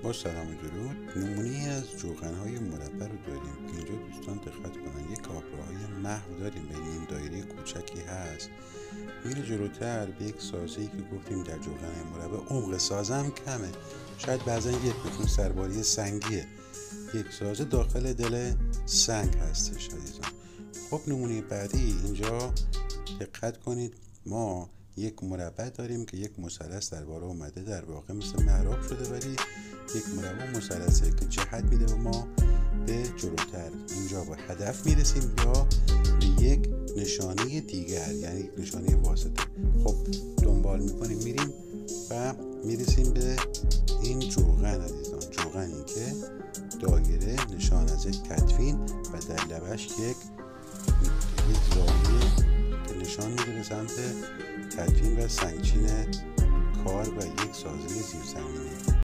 با سلام و درود. نمونه از جوغن‌های مربع رو داریم. اینجا دوستان دقت کنن، یک آبراهای محو داریم، بین این دایره کوچکی هست. میره جلوتر به یک سازه‌ای که گفتیم در جوغن مربع عمق سازم کمه، شاید بعضا 1 متر سرباری سنگیه، یک سازه داخل دل سنگ هستش عزیزان. خب نمونه بعدی اینجا دقت کنید، ما یک مربع داریم که یک مثلث در باره اومده، در واقع مثل محراب شده ولی یک مربع مثلثه که جهت میده و ما به جلوتر اینجا با هدف میرسیم یا به یک نشانه دیگر، یعنی یک نشانه واسطه. خب دنبال میکنیم میریم و میرسیم به این جوغن عزیزان. جوغنی که دایره نشان از یک تدفین و در لبش یک زاویه که نشان میده به سمت تدفین و سنگچین کار و یک سازه زیرزمینی.